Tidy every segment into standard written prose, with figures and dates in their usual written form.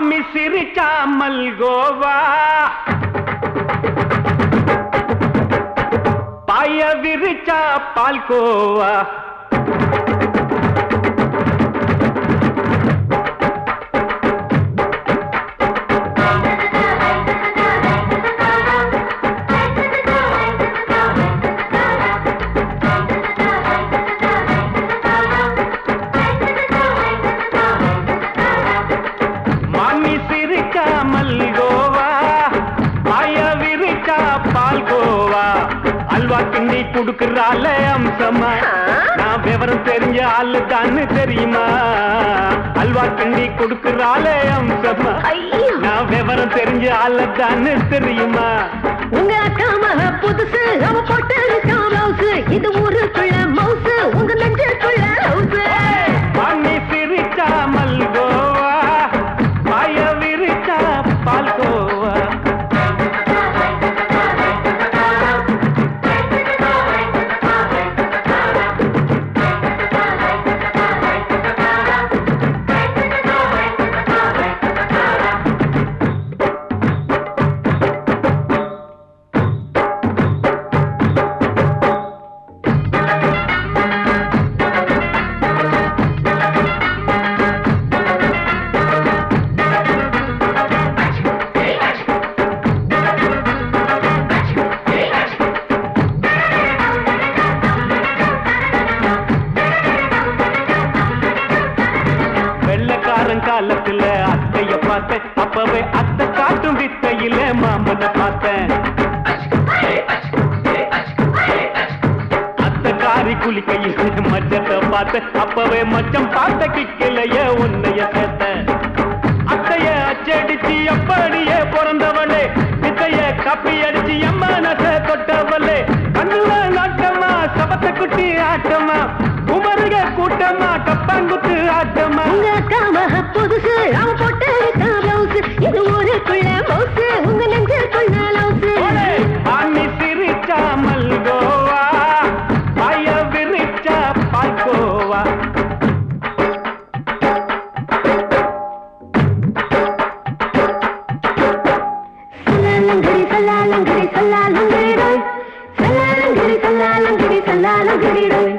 மாமி சிரிச்சா மல்கோவா, பாய விரிச்சா பால்கோவா. கிண்டி குடுக்கறால அம்சமா, நான் விவரம் தெரிஞ்ச ஆளு தான்னு தெரியுமா? அல்வா கிண்டி குடுக்கறால அம்சமா, நான் விவரம் தெரிஞ்ச ஆளு தான்னு தெரியுமா? உங்க அக்காம புதுசு, அவ போட்டு மவுசு, இது ஊருக்குள்ள மவுசு, உங்க நெஞ்சுக்குள்ள ஹவுசு. பாண்டி சிரிச்சா மல்கோவா, பாய விரிச்சா பால்கோவா. காலத்துல அத்தைய பார்த்தேன், அப்பவே அத்தை காட்டும் வித்தையில மாமனை பார்த்தேன். அத்தை காரி குளிக்கையில் மச்சத்தை பார்த்தேன், அப்பவே மச்சம் பார்த்த கிக்கலைய உன்னைய சேர்த்த. அத்தைய அச்சடிச்சு அப்படியே பிறந்தவளே, வித்தைய கப்பி அடிச்சு எம்மனச தொட்டவளே. கண்ணுல நாட்டமா, சபத்தை குட்டி ஆட்டமா, உமருக கூட்டமா, கப்பாங்குத்து ஆட்டமா. புதுசு, அவ போட்டு மவுசு, இது ஊருக்குள்ள மவுசு, உங்க நெஞ்சுக்குள்ள லவுசு. பாண்டி சிரிச்சா மல்கோவா, பாய விரிச்சா பால்கோவா. சல்லாலங்கடி சல்லாலங்கடி சல்லாலங்கடி டோய், சல்லாலங்கடி சல்லாலங்கடி சல்லாலங்கடி டோய்.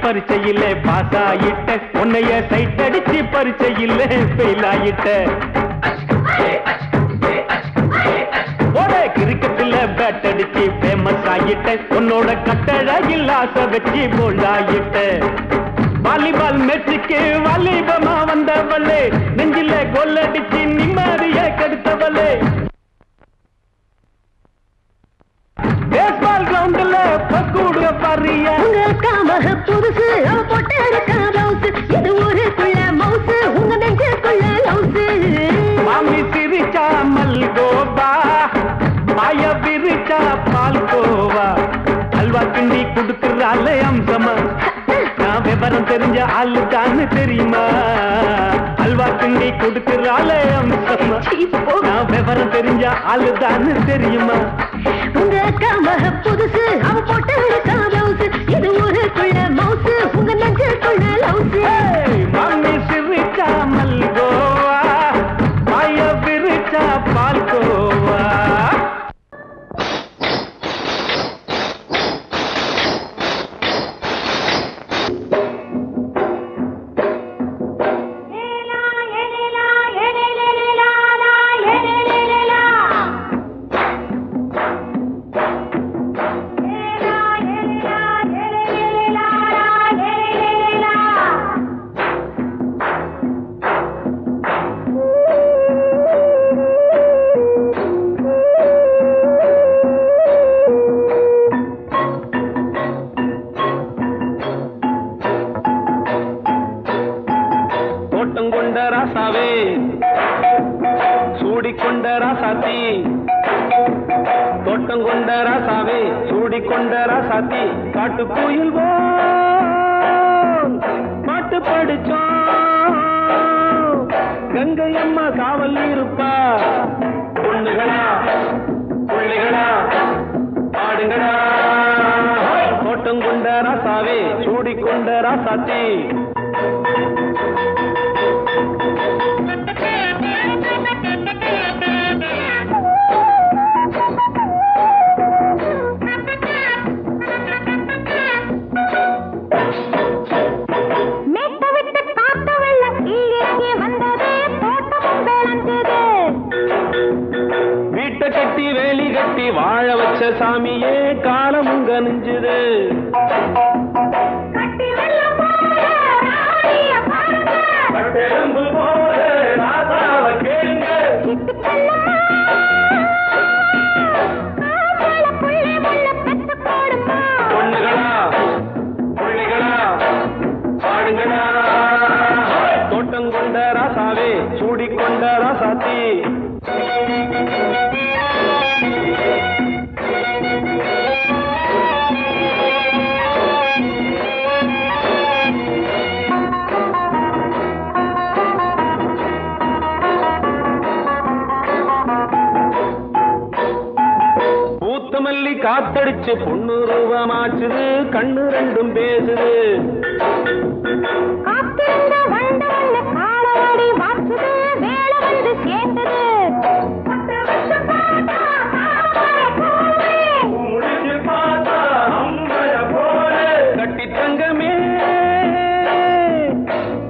பரிச்சையிலே பாஸ் ஆயிட்ட, உன்னைய சைட் அடிச்சு பரிச்சையிலே ஃபெயில் ஆயிட்ட. கிரிக்கெட்ல பேட் அடிச்சு ஃபேமஸ் ஆயிட்ட, உன்னோட கட்டழகில் ஆசை வச்சு போல்ட் ஆயிட்ட. வாலிபால் மேட்சுக்கு வாலிபமா வந்தவளே, நெஞ்சில கோல் அடிச்சு நிம்மதிய கெடுத்தவளே. பேஸ்பால் கிரவுண்ட்ல பக்கூடுற பாரியா, புதுசு, அவ போட்டு மவுசு, இது ஊருக்குள்ள மவுசு, உங்க நெஞ்சுக்குள்ள லவுசு. மாமி சிரிச்சா மல்கோவா, பாய விரிச்சா பால்கோவா. அல்வா கிண்டி குடுக்கறால அம்சமா, நான் விவரம் தெரிஞ்ச ஆளு தான்னு தெரியுமா? அல்வா கிண்டி குடுக்கறால அம்சமா, நான் விவரம் தெரிஞ்ச ஆளு தான்னு தெரியுமா? உங்க அக்காம புதுசு, அவ போட்டு மவுசு, இது ஊருக்குள்ள மவுசு, உங்க நெஞ்சுக்குள்ள லவுசு. மாமி சிரிச்சா மல்கோவா, பாய விரிச்சா பால்கோவா. சூடிக்கொண்ட ராசாத்தி, தோட்டம் கொண்ட ராசாவே, சூடிக்கொண்ட ராசாத்தி, காட்டு கோயில் படிச்சோம் கங்கை அம்மா காவல் இருப்பா பொண்ணுகளா பிள்ளைகளா ஆடுங்களா தோட்டம் கொண்ட ராசாவே சூடிக்கொண்ட ராசாத்தி கட்டி வேலி கட்டி வாழ வச்ச சாமியே காலமுங்க நெஞ்சுது பொண்ணுகளா பிள்ளைகளா பாடுங்களா தோட்டம் கொண்ட ராசாவே சூடிக்கொண்ட ராசாத்தி மல்லி காத்தடிச்சு பொண்ணு ரூபமாச்சுது கண்ணு ரெண்டும் பேசுது கட்டி தங்கமே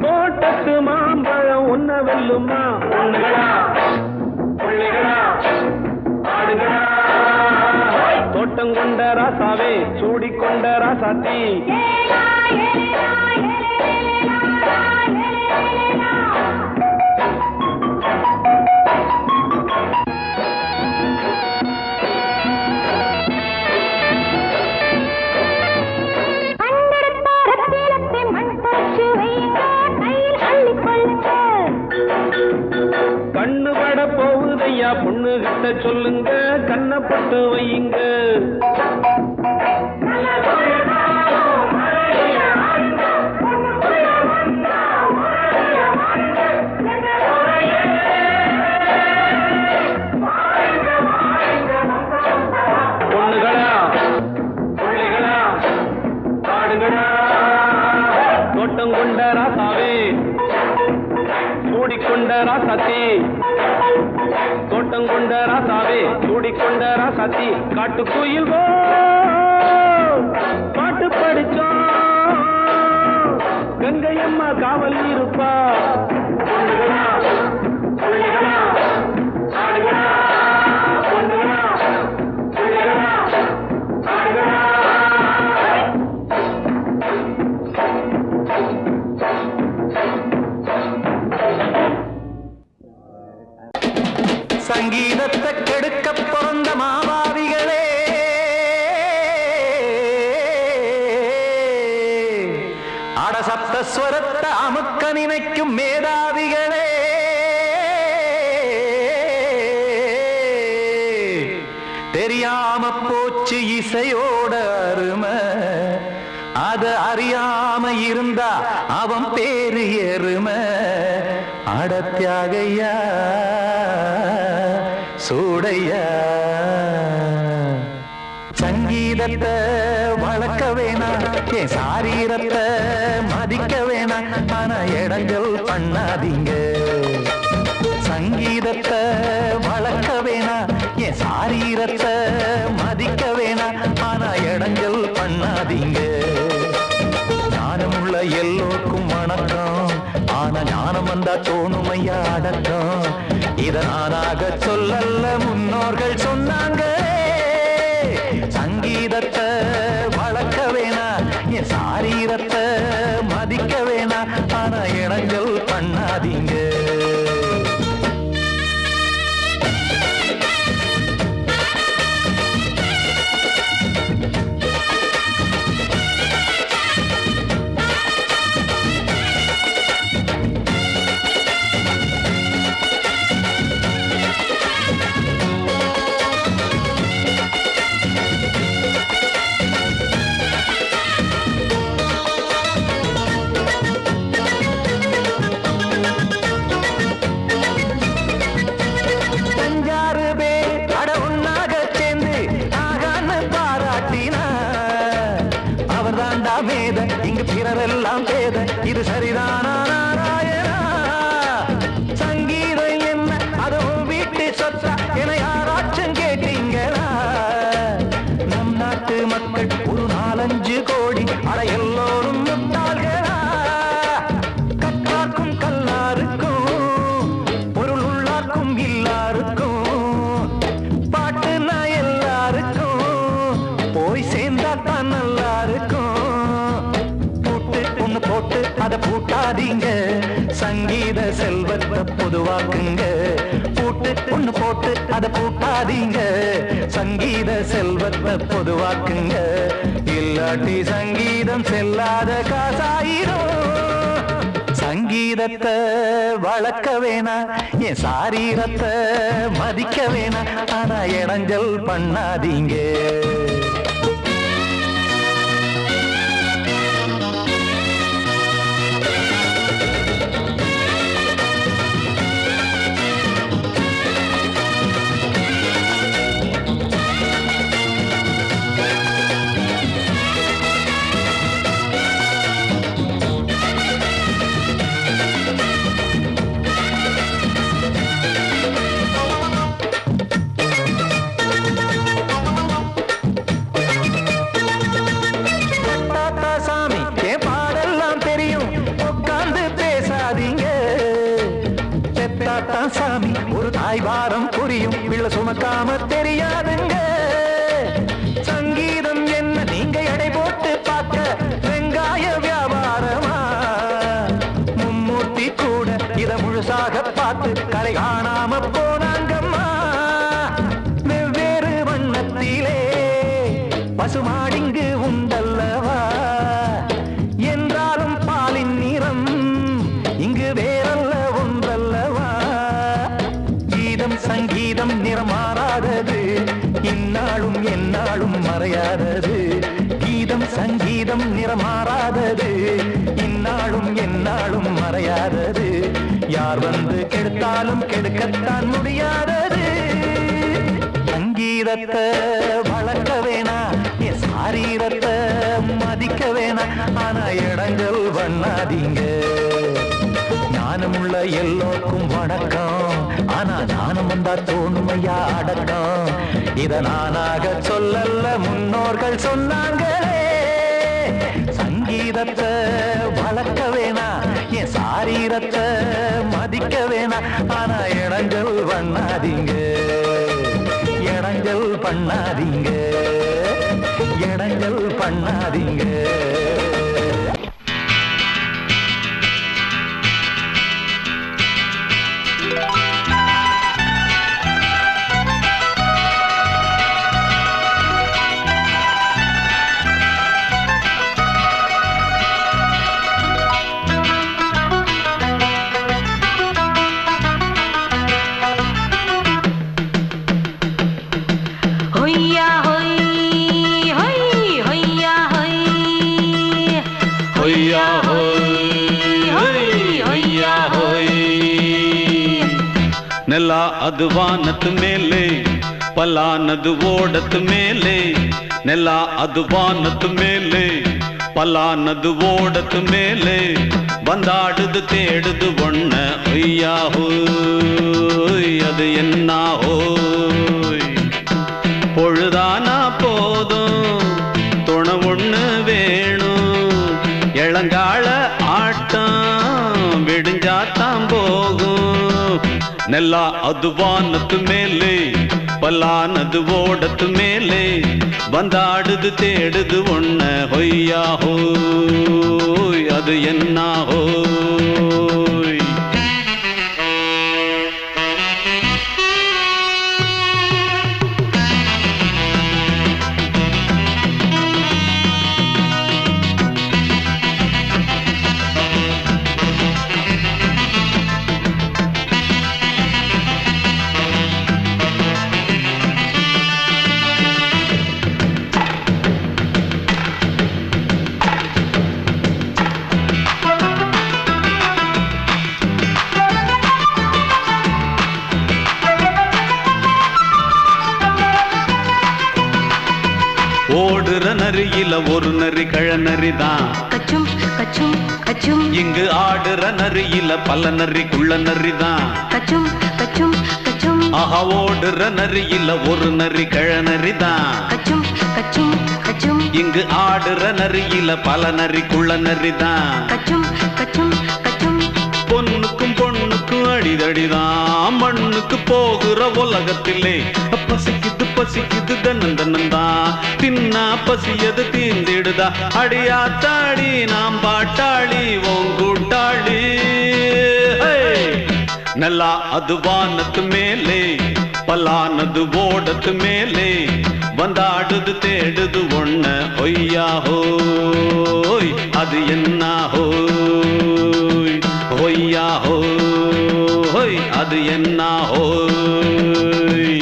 தோட்டத்து மாம்பழம் ஒன்ன வெல்லுமா பொண்ணுகளா பிள்ளைகளா ஆடுகளா தோட்டம் கொண்ட ராசாவே சூடிக்கொண்ட ராசாத்தி கண்ணு பட போகுதையா பொண்ணு கிட்ட சொல்லுங்க கண்ணப்பட்டு வையுங்க பொண்ணுகளா பிள்ளைகளா பாடுங்களா தோட்டம் கொண்ட ராசாவே சூடிக்கொண்ட ராசாத்தி தோட்டம் கொண்ட ராசாவே சூடிக்கொண்ட ராசாத்தி காட்டு கோயில் பாட்டு படிச்சோம் கங்கை அம்மா காவல் இருப்பா பொண்ணுகளா பிள்ளைகளா ஆடுகளா பொண்ணுகளா பிள்ளைகளா ஆடுகளா சங்கீதத்தை கெடுக்க பிறந்த மாவாதிகளே அடசப்தஸ்வரத்தை அமுக்க நினைக்கும் மேதாவிகளே தெரியாம போச்சு இசையோட அருமை அது அறியாம இருந்தா அவன் பேரு எருமை அடத்தியாகையா சூடையா சங்கீதத்தை வளர்க்க வேணாம் என் சாரீரத்தை மதிக்க வேணாம் ஆனா இடங்கள் பண்ணாதீங்க சங்கீதத்தை வளர்க்க வேணாம் என் சாரீரத்தை மதிக்க வேணாம் ஆனா இடங்கள் பண்ணாதீங்க ஞானமுள்ள எல்லோருக்கும் வணக்கம் ஆனா ஞானம் வந்தா தோணுமையா அடக்கம் இத நானாக சொல்லல்ல முன்னோர்கள் சொன்னாங்க சங்கீதத்தை வளர்க்க வேணா என் சாரீரத்தை மதிக்க வேணா ஆனா இடங்கள் பண்ணாதீங்க பண்ணாதீங்க சங்கீத செல்வத்தை பொதுவாக்குங்க பூட்டு ஒண்ணு போட்டு அதை பூட்டாதீங்க சங்கீத செல்வத்தை பொதுவாக்குங்க இல்லாட்டி சங்கீதம் செல்லாத காசாயிரும் சங்கீதத்தை வளர்க்க வேணா என் சாரீரத்தை மதிக்க வேணா ஆனா இடைஞ்சல் பண்ணாதீங்க சாமி ஒரு தாய் வாரம் புரியும் பிள்ளை சுமக்காம தெரியாதுங்க சங்கீதம் என்ன நீங்க எடை போட்டு பார்க்க வெங்காய வியாபாரமா மும்மூர்த்தி கூட இத முழுசாக பார்த்து கலை காணாம போனாங்கம்மா வெவ்வேறு வண்ணத்திலே பசுமாடிங்கு உண்டல்லவா என்றாலும் பாலின் நிறம் இங்கு வேறல்ல ஒன்றல்லவா சங்கீதம் நிறமாறாதது இந்நாளும் எந்நாளும் மறையாதது கீதம் சங்கீதம் நிறமாறாதது இந்நாளும் எந்நாளும் மறையாதது யார் வந்து கெடுத்தாலும் கெடுக்கத்தான் முடியாதது சங்கீதத்தை வளர்க்க வேணா என் சாரீரத்தை மதிக்க வேணா ஆனா இடங்கள் பண்ணாதீங்க ஞானமுள்ள எல்லோருக்கும் வணக்கம் ஆனா ஞானம் வந்தா தோணுமையா அடக்கம் இத நானாக சொல்லல்ல முன்னோர்கள் சொன்னாங்களே சங்கீதத்தை வளர்க்க வேணா என் சாரீரத்தை மதிக்க வேணா ஆனா இடங்கள் பண்ணாதீங்க இடங்கள் பண்ணாதீங்க இடங்கள் பண்ணாதீங்க ನೆಲ ಅದು ವಾನದ ಮೇಲೆ ಪಲಾನದು ಓಡದ ಮೇಲೆ ನೆಲ ಅದು ವಾನದ ಮೇಲೆ ಪಲಾನದು ಓಡದ ಮೇಲೆ ಬಂದಾಡುದು தேடுது ஒண்ண ஐயா ஹோய் அது என்ன ஹோய் பொழுதானா போதும் துணை ஒண்ணு வேணும் இளங்கால ஆட்டம் விடிஞ்சாத்தான் போகும் ನೆಲ ಅದು ವಾನದ ಮೇಲೆ ಪಲಾನದು ಓಡದ ಮೇಲೆ ಬಂದಾಡುದು தேடுது ஒண்ண ಹೊಯ್ಯಾ ಹೋಯ್ ಅದು என்ன ಹೋಯ್ ஓடுற நரியில ஒரு நரி கழநரிதான் கச்சும் கச்சும் கச்சும் இங்கு ஆடுற நரியில பல நரி குள்ள நரிதான் கச்சும் கச்சும் கச்சும் ஆஹா ஓடுற நரியில ஒரு நரி கழநரிதான் கச்சும் கச்சும் கச்சும் இங்கு ஆடுற நரியில பல நரி குள்ள நரிதான் கச்சும் கச்சும் கச்சும் பொண்ணுக்கும் பொண்ணுக்கும் அடிதடிதான் மண்ணுக்கு போகிற உலகத்திலே பசிக்குது பசிக்குது தன்னந்தனந்தான் தின்னா பசியது தீந்திடுதா அடியாத்தாடி நாம் பாட்டாளி ஓங்கூட்டாளி ನೆಲ ಅದು ವಾನದ ಮೇಲೆ ಪಲಾನದು ಓಡದ ಮೇಲೆ ಬಂದಾಡುದು தேடுது ஒண்ண ஒய்யா ஹோய் அது என்ன ஹோய் ஒய்யா ஹோய் அது என்ன ஹோய்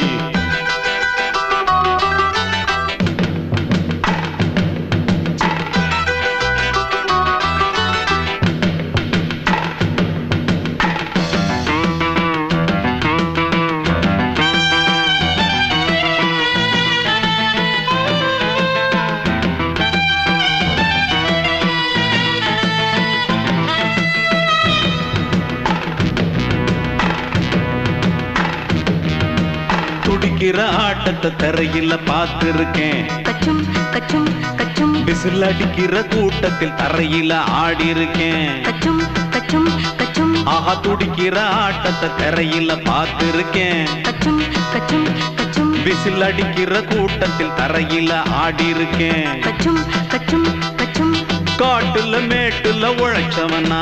துடிக்கிற ஆட்டத்தை தரையில பார்த்திருக்கேன் கச்சும் கச்சும் கச்சும் விசில் அடிக்கிற கூட்டத்தில் தரையில ஆடி இருக்கேன் கச்சும் கச்சும் கச்சும் ஆஹா துடிக்கிற ஆட்டத்தை தரையில பார்த்திருக்கேன் கச்சும் கச்சும் கச்சும் விசில் அடிக்கிற கூட்டத்தில் தரையில ஆடி இருக்கேன் கச்சும் கச்சும் கச்சும் காட்டுல மேட்டுல உழைச்சவனா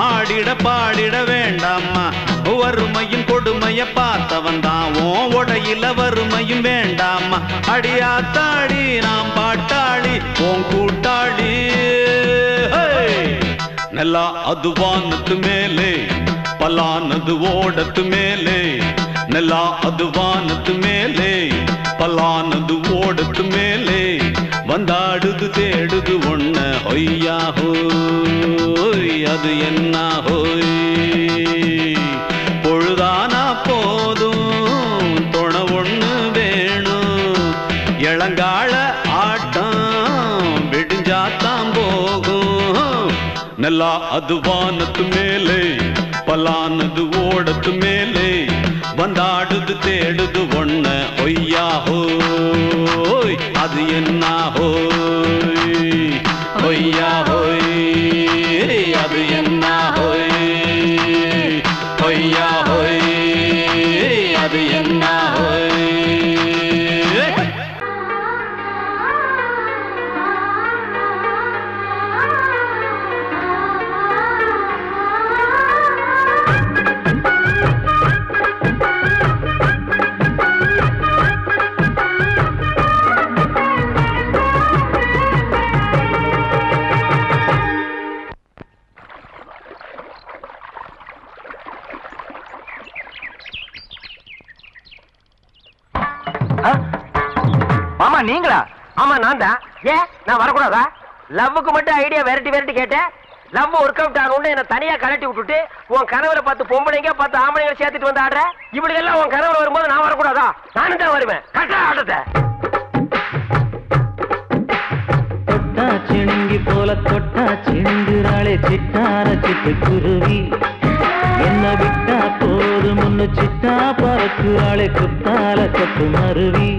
ஆடிட பாடிட வேண்டாமா வறுமையும் கொடுமைய பார்த்தவன் தான் உடையில வறுமையும் வேண்டாமா அடியாத்தாடி நாம் பாட்டாளி உன் கூட்டாளி ನೆಲ ಅದು ವಾನದ ಮೇಲೆ ಪಲಾನದು ಓಡದ ಮೇಲೆ ನೆಲ ಅದು ವಾನದ ಮೇಲೆ ಪಲಾನದು ಓಡದ ಮೇಲೆ ಬಂದಾಡುದು தேடுது ஒண்ண ஒய்யா ஹோய் அது என்ன ஹோய் பொழுதானா போதும் துணை ஒண்ணு வேணும் இளங்கால ஆட்டம் விடிஞ்சாத்தான் போகும் ನೆಲ ಅದು ವಾನದ ಮೇಲೆ ಪಲಾನದು ಓಡದ ಮೇಲೆ ಬಂದಾಡುದು தேடுது ஒண்ண ஒய்யா ஹோய் அது என்ன ஹோய் ஒய்யா ஹோய் அது என்ன ஹோய் ஒய்யா ஹோய் அது என்ன ஹோய் மாமா நீங்களா? ஆமா நான் தான். ஏன் நான் வரக்கூடாதா? லவ்வுக்கு மட்டும் ஐடியா வெரைட்டி வெரைட்டி கேட்டேன். லவ் ஒர்க் அவுட் ஆகணும்னு என்ன தனியா கலட்டி விட்டுட்டு உன் கனவுல 10 பொம்பளைங்க 10 ஆம்பளைங்க சேர்த்துட்டு வந்து ஆடுற. இப்படி எல்லாம் உன் கனவுல வரும்போது நான் வரக்கூடாதா? நானும் தான் வருவேன். கட்டா ஆட்டத்தை. தொட்டா சிணுங்கி போல தொட்டா சிணுங்குறாளே சிட்டார சிட்டு குருவி என்ன விட்டா போதும் முன்னு சிட்டா பறக்குறாளே குத்தால கொத்து மருவி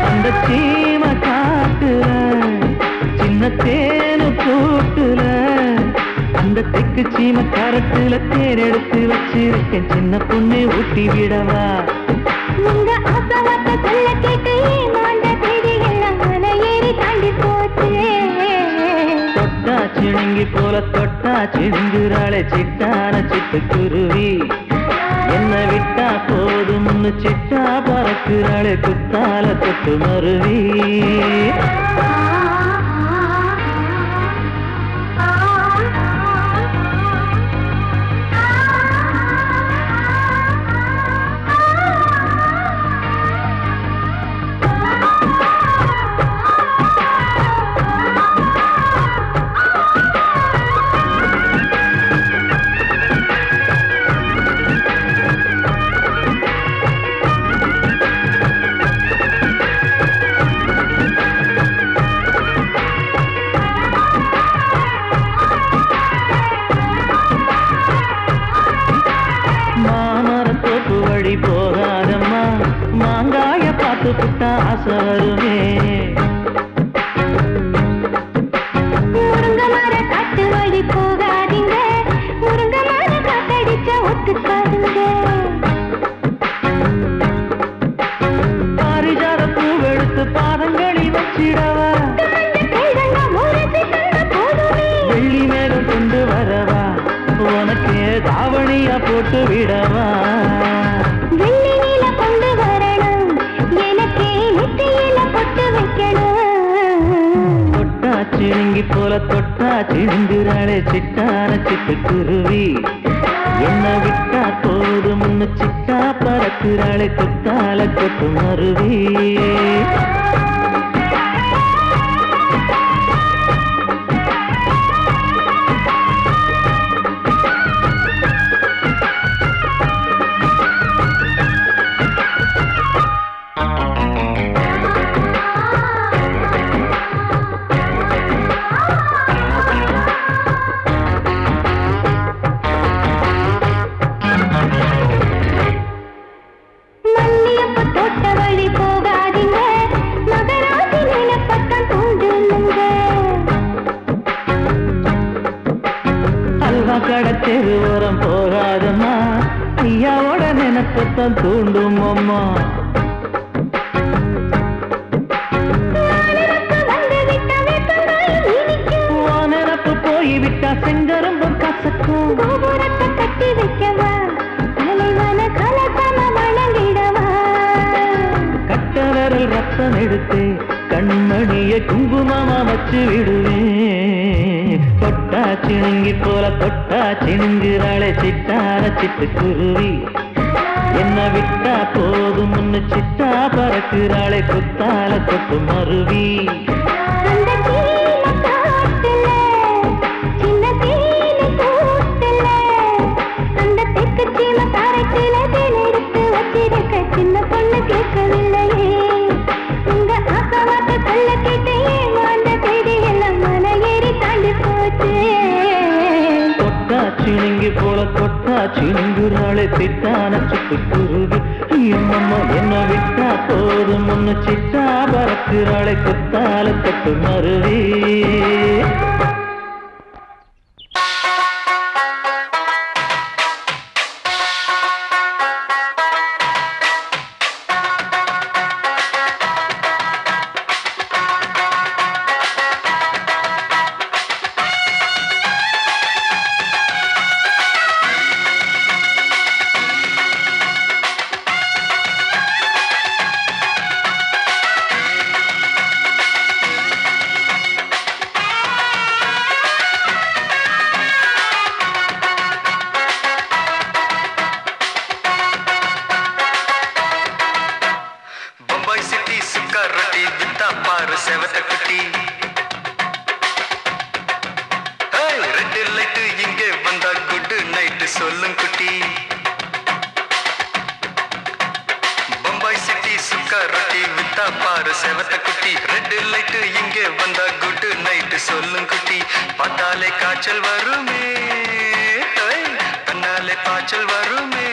அந்த சீம காட்டுல சின்ன தேனு கூட்டுல அந்த தெக்கு சீம கரட்டுல தேர் எடுத்து வச்சிருக்கேன் சின்ன பொண்ணு ஊட்டி விடவா உங்க ஆசவாத்த சொல்ல கேட்டு மாண்ட தேடி எல்லாம் மன ஏறி தாண்டி போச்சு தொட்டா சிணுங்கி போல தொட்டா சிணுங்குறாளே சிட்டான சிட்டு குருவி என்ன விட்டா போதும் முன்னு சிட்டா பறக்குறாளே குத்தால தொட்டு மருவி போகாதம்மா மாங்காய பார்த்து புட்டா ஆசை வருமே முருங்க மர காட்டு வழி போகாதீங்க முருங்க மர காத்தடிச்ச ஒத்துக்காதுங்க பாரிஜாத பூவெடுத்து பாதங்களில் வச்சிடவா வெள்ளி மேலும் கொண்டு வரவா உனக்கு தாவணியா போட்டு வணங்கிடவா வெள்ளி நீல கொண்டு வரணும் எனக்கே நெத்தியில பொட்டு வைக்கணும் தொட்டா சிணுங்கி போல தொட்டா சிணுங்குறாளே சிட்டான சிட்டுக்குருவி என்ன விட்டா போதும் முன்னு சிட்டா பறக்குறாளே கொத்தால கொட்டு மருவி மல்லியப்ப தோட்ட வழி போகாதீங்க மகராசி நிலப்பட்டம் தூண்டுங்க அல்வா கடை தெருவோரம் போகாதம்மா ஐயாவோட நினைப்பத்தான் தூண்டும் அம்மா நினப்பு போய்விட்டா செங்கரும்பும் கசக்கும் கோபுரத்தை கட்டி வைக்கவா தலைவன கலசம வணங்கிடவா கட்ட விரல் ரத்தம் எடுத்து கண்மணிய குங்குமமா வச்சு விடுவேன் தொட்டா சிணுங்கி போல தொட்டா சிணுங்குறாளே சிட்டார சிட்டுக்குருவி என்ன விட்டா போதும் முன்னு சிட்டா பறக்குறாளே குத்தால கொட்டு மருவி அந்த சீன காட்டுல சின்ன தேனி கூட்டுல அந்த தெற்கு சீம காரைக்குல தேன் எடுத்து வச்சிருக்க சின்ன பொண்ணு கேட்கவில்லையே உங்க ஆசவாட்ட சொல்ல கேட்டே அந்த தேதி எல்லாம் மன ஏறி தாண்டி போச்சு தொட்டா சிணுங்கி போல தொட்டா சிணுங்குறாளே சிட்டான சிட்டுக்குருவி அம்மம்மா என்ன விட்டா போதும் முன்னு சிட்டா பறக்குறாளே குத்தால கொட்டு மருவி பம்பாய் சிட்டி சுக்கா ரொட்டி வித்தா பாரு செவத்த குட்டி ரெட் லைட்டு இங்கே வந்தா குட் நைட்டு சொல்லும் குட்டி பம்பாய் சிட்டி சுக்கா ரொட்டி வித்தா பாரு செவத்த குட்டி ரெட் லைட்டு இங்கே வந்தா குட் நைட்டு சொல்லும் குட்டி பார்த்தாலே காய்ச்சல் வருமே கண்ணாலே பாய்ச்சல் வருமே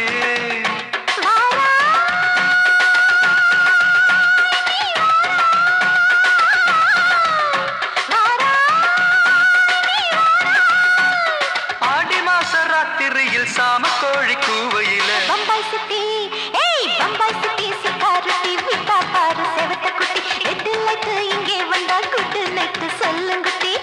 ஆடி மாச ராத்திரியில் சாம கோழி கூவையில பம்பாய் சிட்டி பம்பாய் சிட்டி சிக்காரட்டி விட்டா பாரு செவத்த குட்டி ரெட்டு லைட்டு இங்கே வந்தா குட்டு லைட்டு சொல்லுங்குட்டி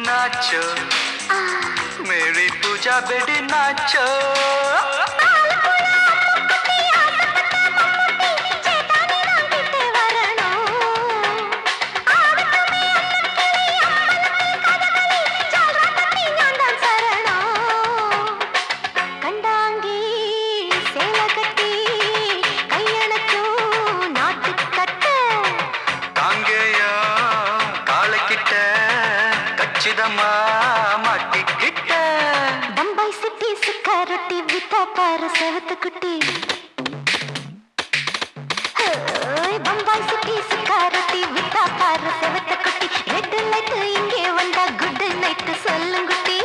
नाचो मेरी पूजा बेटी नाचो மாட்டிக்கிட்ட பம்பாய் சிட்டி சிக்காரட்டி விட்டா பாரு செவத்த குட்டி பம்பாய் சிட்டி சிக்காரட்டி விட்டா பாரு செவத்த குட்டி ரெட் லைட் இங்கே வந்தா குட் நைட் சொல்லுங்குட்டி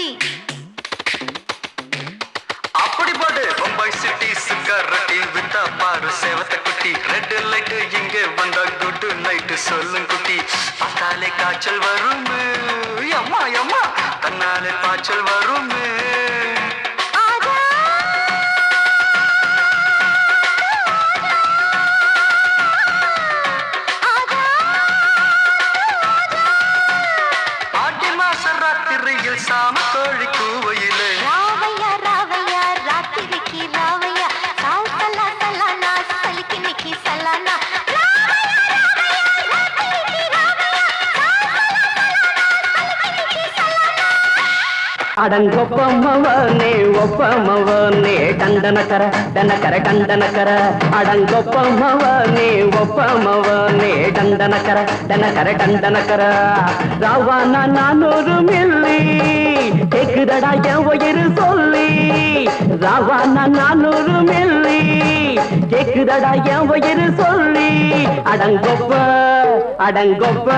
குட்டி அப்படி போடு பம்பாய் சிட்டி சுக்கா ரொட்டி வித்தா பாரு சேவத்த குட்டி ரெட் லைட் இங்கே வந்தா குட் நைட் சொல்லும் குட்டி பார்த்தாலே காய்ச்சல் வரும் அம்மா அம்மா தன்னாலே பாய்ச்சல் வரும் ஆடி மாச ராத்திரியில் சாம கோழி கூவையிலே ராவையா ராவையா ராத்திரிக்கு ராவையா சால் சலா சலானா சலிக்கு நிக்கி சலானா அடங்கொப்பமவனே ஒப்பமவனே டண்டனக்கர டனக்கர டண்டனக்கர அடங்கொப்பமவனே ஒப்பமவனே டண்டனக்கர டனக்கர டண்டனக்கர ராவானா 400 மில்லி கேக்குதடா என் உயிர் சொல்லி ராவானா 400 மில்லி கேக்குதடா என் உயிர் சொல்லி அடங்கொப்ப அடங்கொப்ப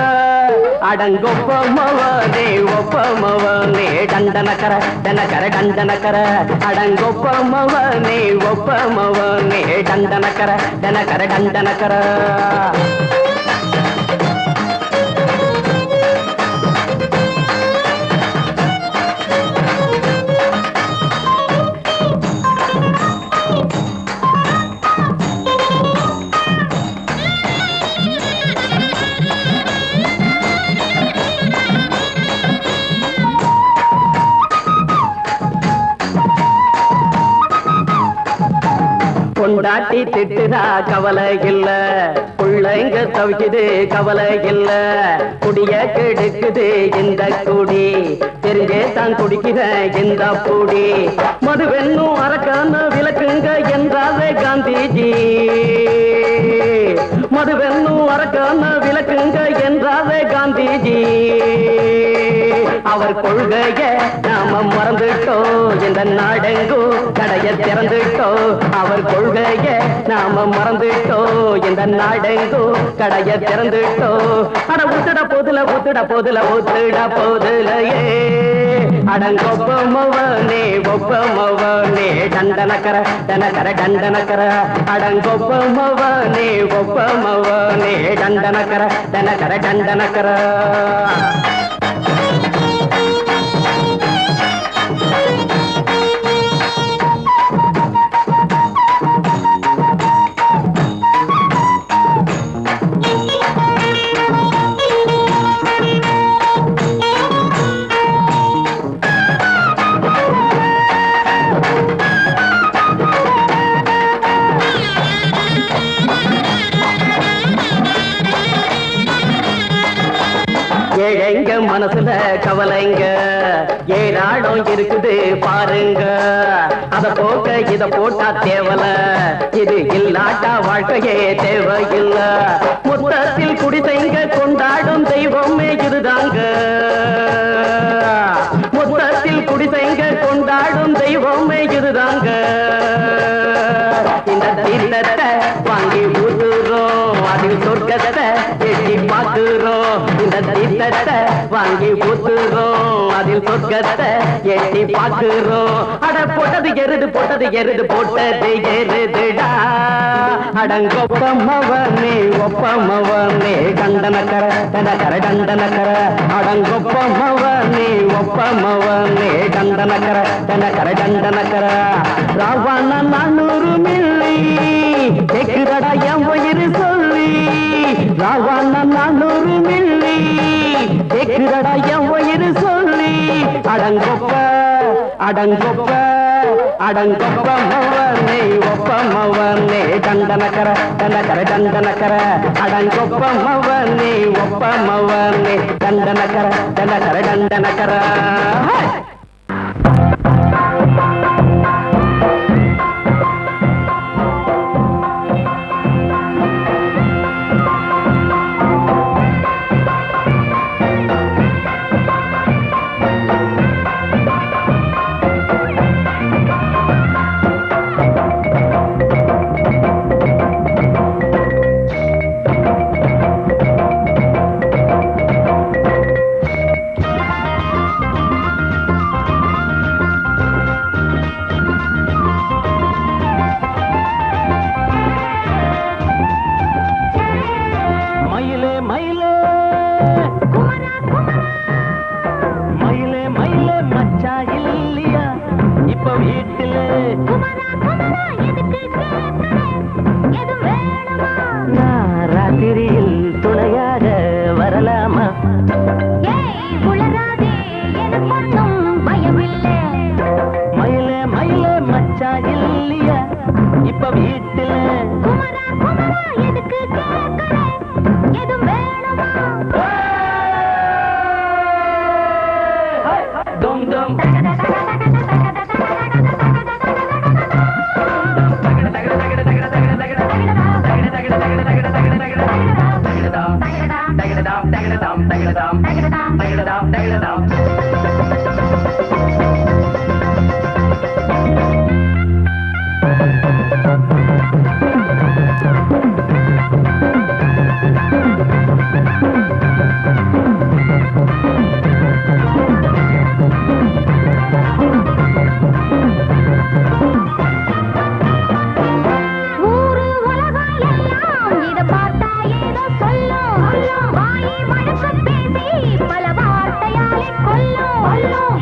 அடங்கொப்பமவனே ஒப்பமவனே டண்டனக்கர டனக்கர டண்டனக்கர அடங்கொப்பமவனே ஒப்பமவனே டண்டனக்கர டனக்கர டண்டனக்கர கொண்டாட்டி திட்டுதா கவலை இல்ல புள்ளைங்க தவிக்குது கவலை இல்ல குடிய கெடுக்குது இந்த குடி தெரிஞ்சே தான் குடிக்கிற இந்த பூடி மதுவென்னும் அரக்கான விளக்குங்க என்றாரே காந்திஜி மதுவென்னும் அரக்கான விளக்குங்க என்றாரே காந்திஜி அவர் கொள்கைய நாம மறந்துட்டோம் இந்த நாடெங்கும் கடைய திறந்துட்டோம் அவர் கொள்கைய நாம மறந்துட்டோம் இந்த நாடெங்கும் கடைய திறந்துட்டோம் அட ஊத்துட போதுல ஊத்துட போதுல ஊத்துட போதுலையே அடங்கொப்பமவனே ஒப்பமவனே டண்டனக்கர டனக்கர டண்டனக்கர அடங்கொப்பமவனே ஒப்பமவனே டண்டனக்கர டனக்கர டண்டனக்கர ஏழைங்க மனசுல கவலைங்க ஏராளம் இருக்குது பாருங்க அத போக்க இத போட்டா தேவல இது இல்லாட்டா வாழ்க்கையே தேவையில்ல மொத்தத்தில் குடிசைங்க கொண்டாடும் தெய்வமே இதுதாங்க மொத்தத்தில் குடிசைங்க கொண்டாடும் தெய்வமே இதுதாங்க இந்த தீர்த்தத்தை வாங்கி ஊத்துறோம் அதில் சொர்க்கத்தை எட்டி பார்க்கிறோம் இந்த தீர்த்தத்தை வாங்கி ஊத்துறோம் அதில் சொர்க்கத்தை எட்டி பார்க்கிறோம் அட போட்டது எருது போட்டது எருதுடா அடங்கொப்பமவனே ஒப்பமவனே டண்டனக்கர டனக்கர டண்டனக்கர அடங்கொப்பமவனே ஒப்பமவனே டண்டனக்கர டனக்கர டண்டனக்கர ராவண 400 மில்லி கேக்குதடா என் உயிர் சொல்லி ராவண 400 மில்லி கேக்குதடா என் உயிர் சொல்லி அடங்கொப்ப அடங்கொப்ப அடங்கொப்பமவனே ஒப்பமவனே டண்டனக்கர டனக்கர டண்டனக்கர அடங்கொப்பமவனே ஒப்பமவனே டண்டனக்கர டனக்கர டண்டனக்கர வீட்டுல நான் ராத்திரியில் துணையாக வரலாமா மயில மயில மச்சா இல்லையா இப்ப வீட்டுல dum dum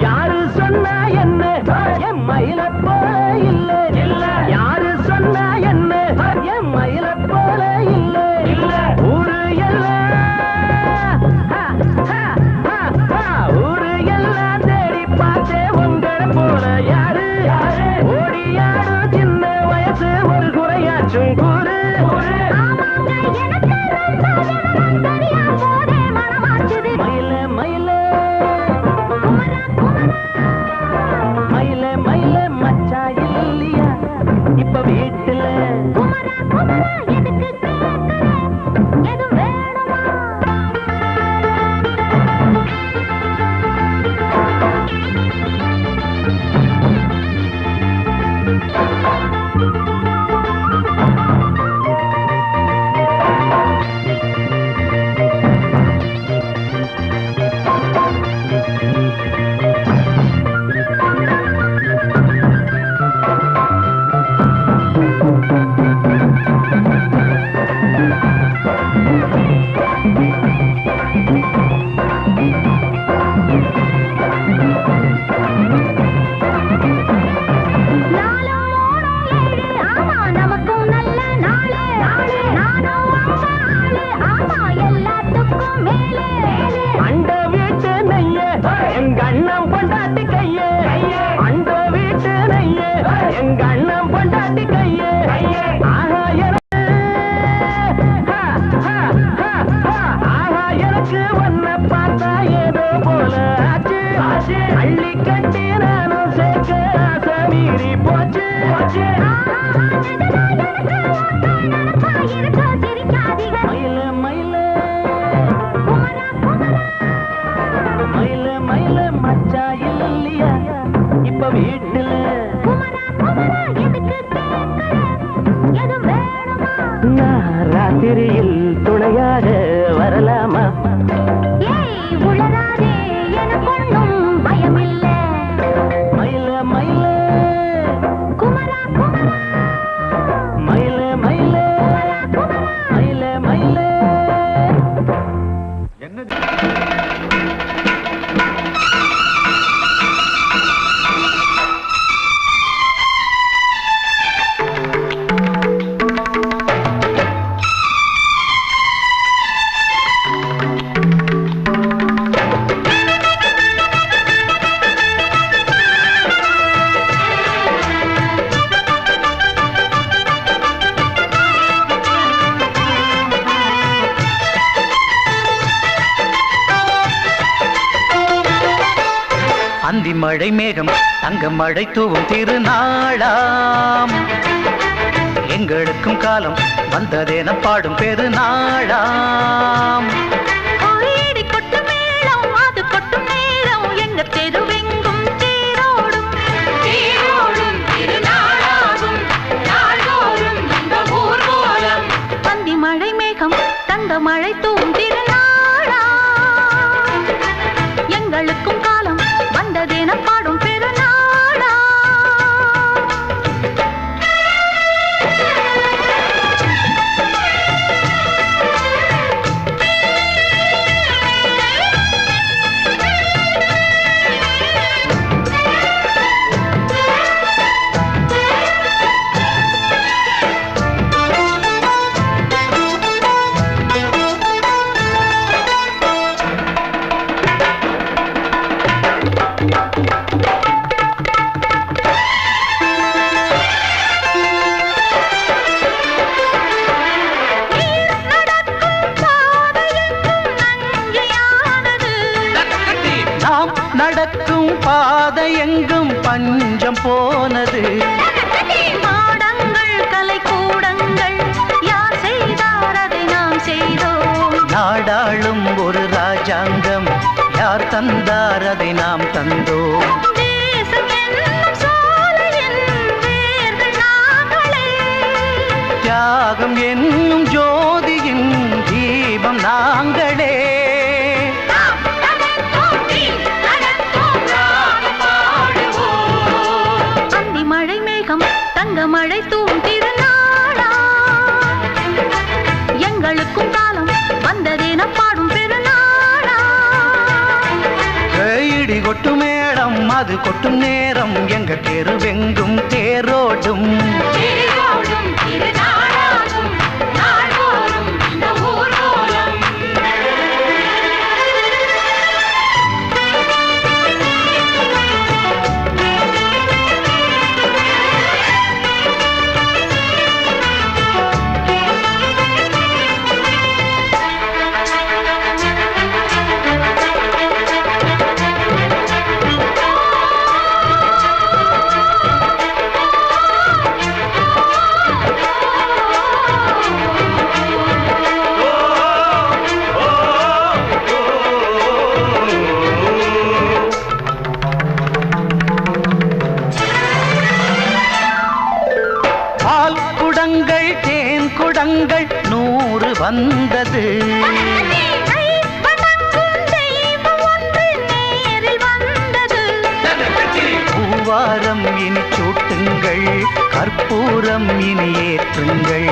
யாரு சொன்னா என்ன என் மயில போல இல்ல இல்ல யாரு சொன்னா என்ன என் மயில போல இல்ல இல்ல ஊரு எல்லாம் ஊரு எல்லாம் தேடி பார்த்தே உங்களை போல யாரு ஓடியாடும் சின்ன வயசு ஒரு குறையாச்சும் கூறு மயில மயில மயில மயில மச்சா இல்லையா இப்ப வீட்டுல அண்ட வீட்டு நெய்ய எங்க அண்ணன் பொண்டாட்டி கைய அண்ட வீட்டு நெய்ய எங்க அண்ணன் பொண்டாட்டி கைய ஆஹா எனக்கு ஒன்ன பார்த்தா ஏதோ போல ஆச்சு அள்ளி கட்டி நானும் சேர்க்க ஆசை மீறி போச்சு மயில மயில மயில மயில மச்சா இல்லையா இப்ப வீட்டுல நான் ராத்திரியில் துணையாக வரலாமா மயில மயில மயில மயில மயில மயில அந்தி மழை மேகம் தங்க மழை தூவும் திருநாளாம் எங்களுக்கும் காலம் வந்ததென பாடும் பெருநாளாம் மழை மேகம் தங்க மழை தூவும் திருநாளா எங்களுக்கும் காலம் வந்ததென பாடும் பெருநாளா கொஞ்சம் போனது. மாடங்கள் கலை கூடங்கள் யார் செய்தார் அதை நாம் செய்தோம். நாடாளும் ஒரு ராஜாங்கம் யார் தந்தார் அதை நாம் தந்தோம். தேசம் என்னும் சோலையின் வேர்கள் நாங்களே. தியாகம் என்னும் ஜோதியின் தீபம் நாங்களே. அந்தி மழை மேகம் தங்க மழை தூவும் திருநாளா. எங்களுக்கும் காலம் வந்ததென பாடும் பெருநாளா. இடி கொட்டும் மேடம் அது கொட்டும் நேரம் எங்க தெருவெங்கும் தேரோடும். திருநாளாகும் நாள்தோறும் இந்த ஊர்வலம். பால் குடங்கள் தேன் குடங்கள் 100 வந்தது. பூவாரம் இனி சூட்டுங்கள் கற்பூரம் இனி ஏற்றுங்கள்.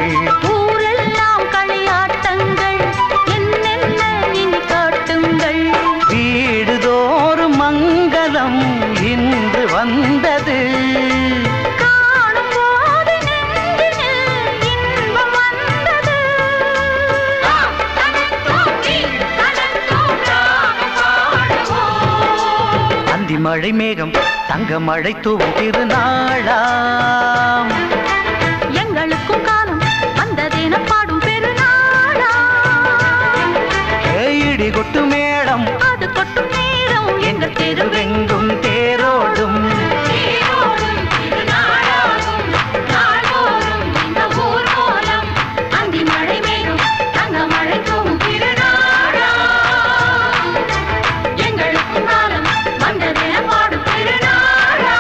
ஊரெல்லாம் களியாட்டங்கள் என்னென்ன இனி காட்டுங்கள். வீடுதோறும் மங்களம் இன்று வந்தது. காணும் போது நெஞ்சினில் இன்பம் வந்தது. அந்தி மழை மேகம் தங்க மழை தூவும் திருநாளாம். எங்களுக்கும் காலம் வந்ததென பாடும் பெருநாளா. இடி கொட்டு மேடம் அது கொட்டும் நேரம் எங்கள் தெருவெங்கும் தேரோடும். திருநாளாகும் நாள்தோறும் இந்த ஊர்வலம். அந்தி மழை மேகம் தங்க மழை தூவும் திருநாளா. எங்களுக்கும் காலம் வந்ததென பாடும் திருநாளா.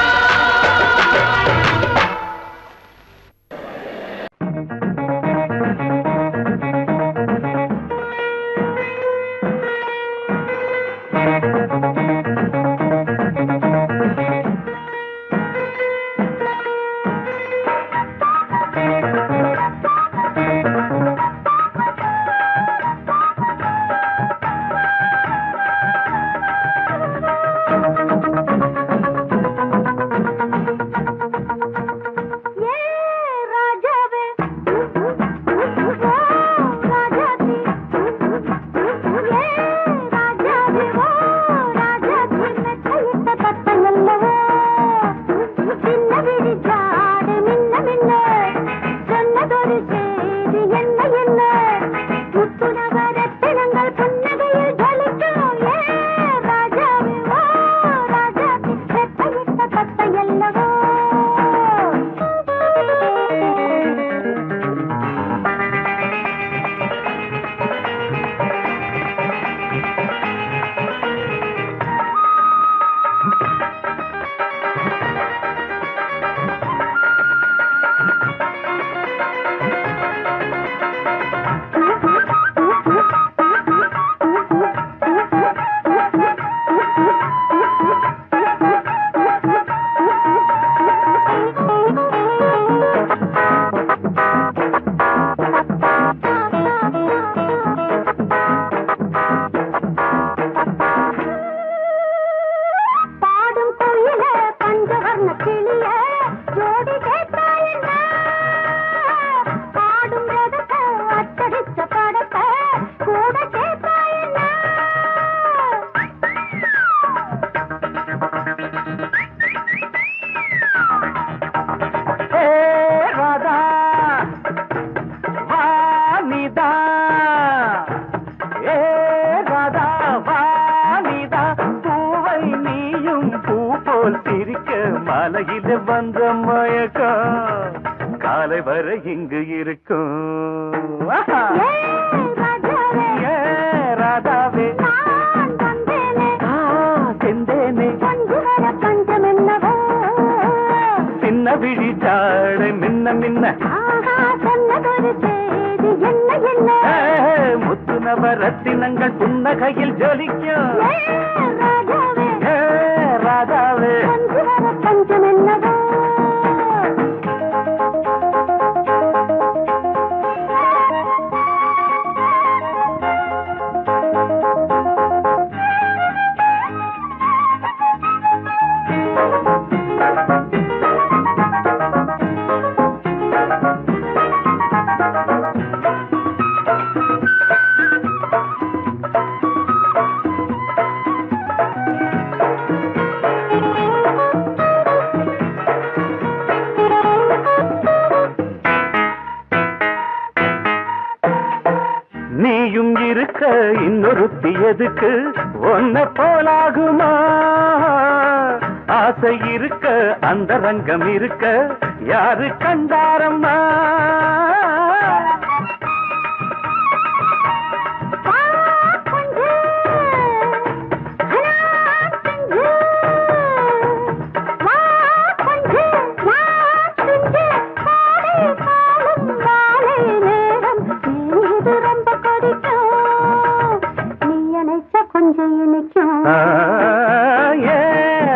மீது வந்த மயக்கம் காலை வரை இங்கு இருக்கும் ராதாவே செந்தேனே சின்ன விழி ஜாடை மின்ன மின்ன முத்து நவரத்தினங்கள் புன்னகையில் ஜொலிக்கும் ராதாவே பஞ்சம் என்னவோ நீயும் இருக்க இன்னொருத்தி எதுக்கு ஒன்ன போலாகுமா ஆசை இருக்க அந்த ரங்கம் இருக்க யாரு கண்டாரம்மா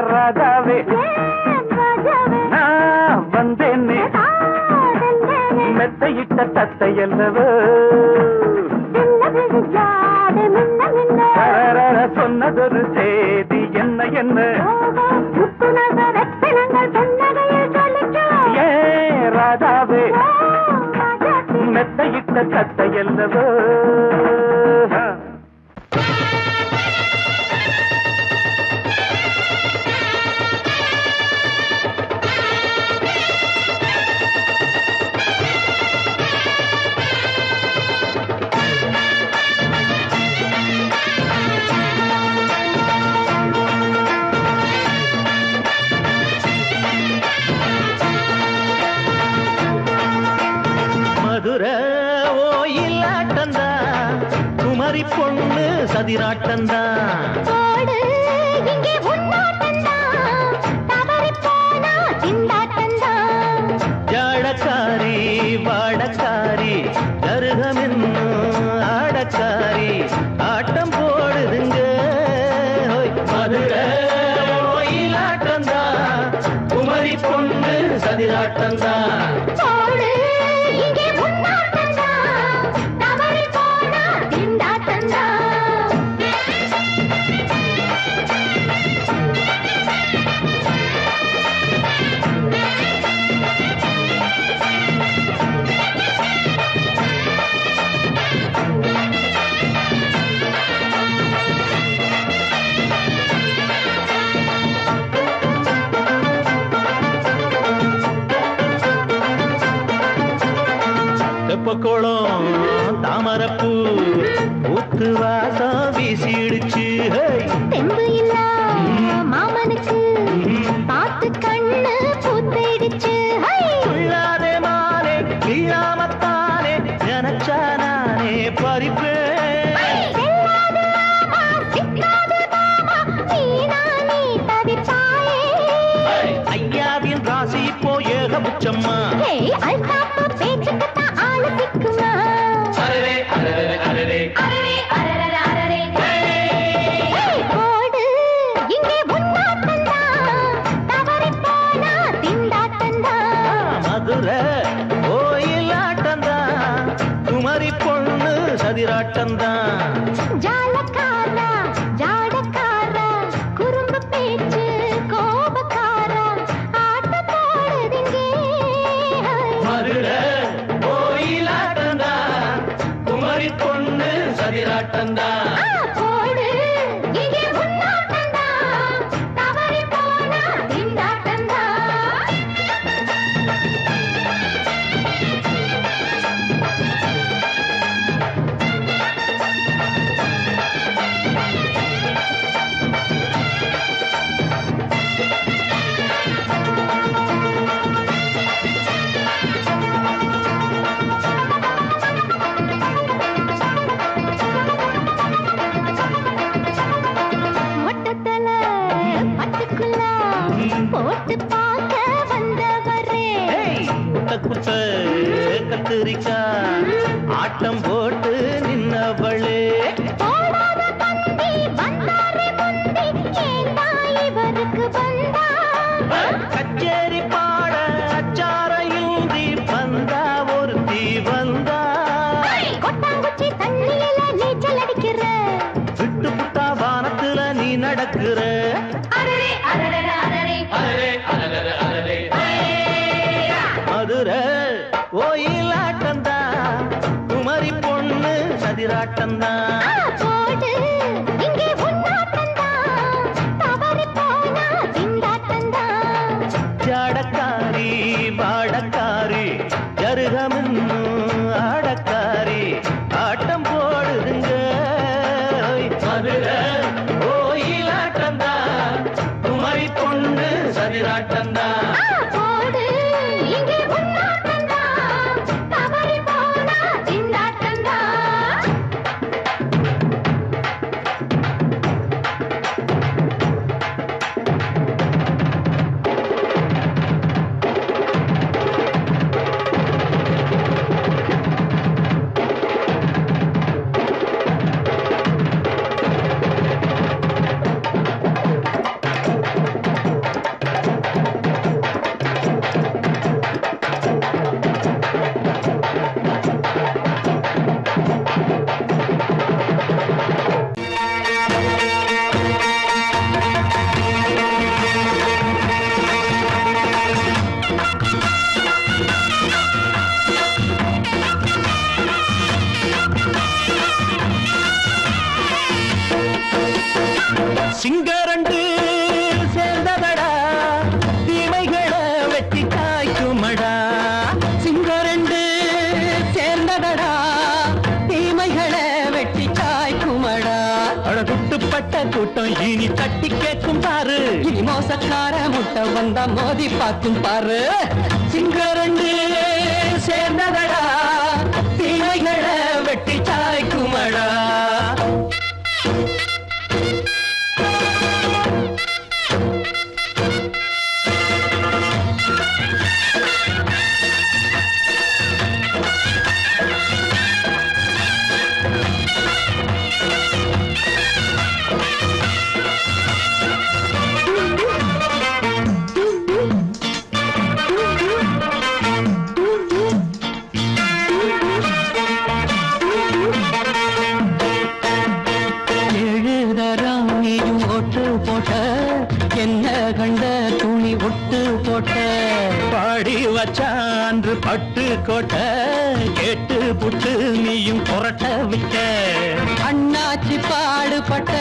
ராதாவே நான் வந்தேனே மெத்தையிட்ட தத்தை அல்லவோ சொன்னதொரு செய்தி என்ன என்ன ராதாவே மெத்தையிட்ட தத்தை அல்லவோ குமரி பொண்ணு சதிராட்டந்தா ஜாடக்காரி வாடக்காரி கருகமென்னு ஆடக்காரி ஆட்டம் போடுதுங்க மதுரை கோயிலாட்டந்தா குமரி பொண்ணு சதிராட்டந்தா தெப்பக்குளம் தாமரப்பூ ஊத்து வாசம் வீசிடுச்சு தெம்பு இல்ல மாமனுக்கு பார்த்து கண்ணு பூத்திடுச்சு உள்ளாதே மானே இல்லாமத்தானே நினைச்சா நானே பறிப்பேன் ஐயாவின் ராசி இப்போ ஏகபட்சம்மா மதுரை கோயிலாட்டந்தா குமரி பொண்ணு சதிராட்டந்தா ஜாலக்காரா ஜாடக்காரா குறும்பு பேச்சு கோபக்காரா ஆட்ட போடுதுங்க மதுரை கோயிலாட்டந்தா குமரி பொண்ணு சதிராட்டந்தா போடு இங்கே முன்னாட்டந்தா தவறி போனா திண்டாட்டந்தா கத்திரிக்கா ஆட்டம் போட்டு நின்னவளே போடாத பந்தி வந்தாரே முந்தி ஏண்டா இவருக்கு வந்தா கச்சேரி பாட அச்சார இந்தி வந்தா ஒருத்தி வந்தா கொட்டாங்குச்சி தண்ணியில நீச்சல் அடிக்கிற விட்டு புட்டா வானத்துல நீ நடக்கிற அரரே அரரே அரரே மதுரை கோயிலாட்டந்தா குமரி பொண்ணு சதிராட்டந்தா போடு இங்கே உன்னாட்டந்தா தவறி போனா திண்டாட்டந்தா ஜாடக்காரி பாடக்காரி ஜருகமின்னு ஆடக்காரி ஆட்டம் போடுதுங்க மதுரை கோயிலாட்டந்தா குமரி பொண்ணு சதிராட்டந்தா போடு இங்கே உன்னாட்டந்தா தவறி போனா திண்டாட்டந்தா சிங்கரண்டு சேர்ந்ததடா தீமைகளை வெட்டி காய்க்குமடா சிங்கரண்டு சேர்ந்ததடா தீமைகளை வெட்டி காய்க்குமடா அழகுட்டுப்பட்ட கூட்டம் இனி தட்டி கேட்கும் பாரு இனி மோசக்கார முட்டை வந்தா மோதி பார்க்கும் பாரு சிங்கரண்டு சேர்ந்ததடா தீமைகளை வெட்டி காய்க்குமடா என்ன கண்ட துணி ஒட்டு போட்ட பாடி வச்சான்று பட்டு கோட்ட கேட்டு புட்டு நீயும் புரட்ட விட்ட அண்ணாச்சி பாடுபட்ட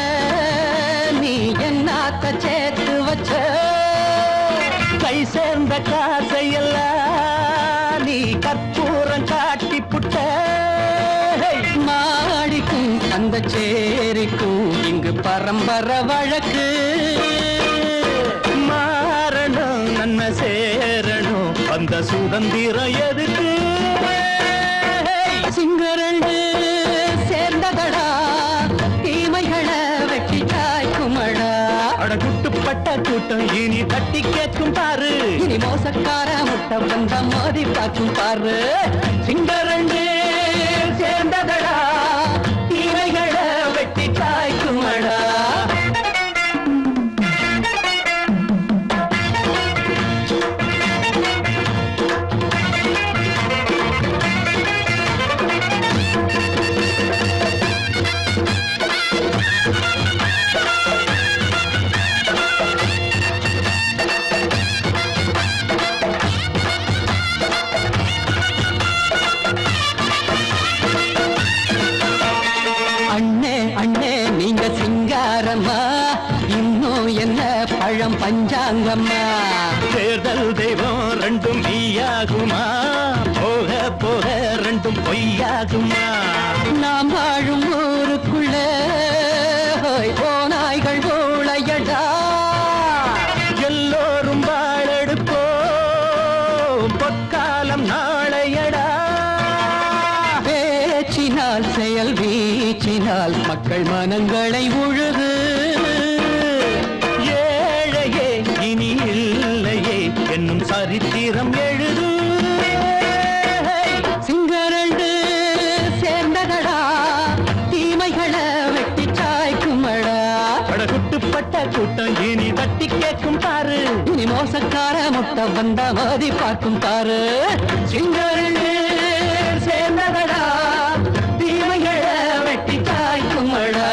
நீ என்னாத்த சேர்த்து வச்ச கை சேர்ந்த காசையெல்லாம் நீ கற்பூரம் காட்டி புட்ட மாடிக்கும் அந்த சேரிக்கும் இங்கு பரம்பரை வழக்கு மாறணும் நன்மை சேரணும் அந்த சுதந்திரம் எதுக்கு சிங்கரண்டு சேர்ந்ததடா தீமைகளை வெட்டி காய்க்குமடா அடகுட்டுப்பட்ட கூட்டம் இனி தட்டி கேட்கும் பாரு இனி மோசக்கார முட்டை வந்த மோதி பார்க்கும் பாரு சிங்கரண்டு சேர்ந்ததடா தீமைகளை வெட்டி காய்க்குமடா இன்னும் என்ன பழம் பஞ்சாங்கம்மா தேர்தல் தெய்வம் ரெண்டும் மெய்யாகுமா போக போக ரெண்டும் பொய்யாகுமா நாம் வாழும் ஊருக்குள்ள போனாய்கள் ஊழையடா எல்லோரும் வாழெடுப்போம் பொற்காலம் நாளையடா பேச்சினால் செயல் வீச்சினால் மக்கள் மனங்களை உழுது ஏழையே இனி இல்லையே என்னும் சரித்திரம் எழுது தட்டி கேட்கும் பாரு இனி மோசக்கார முட்டை வந்த மோதி பார்க்கும் பாரு சிங்கரே சேர்ந்தவடா தீமைகளை வெட்டி காய்க்குமடா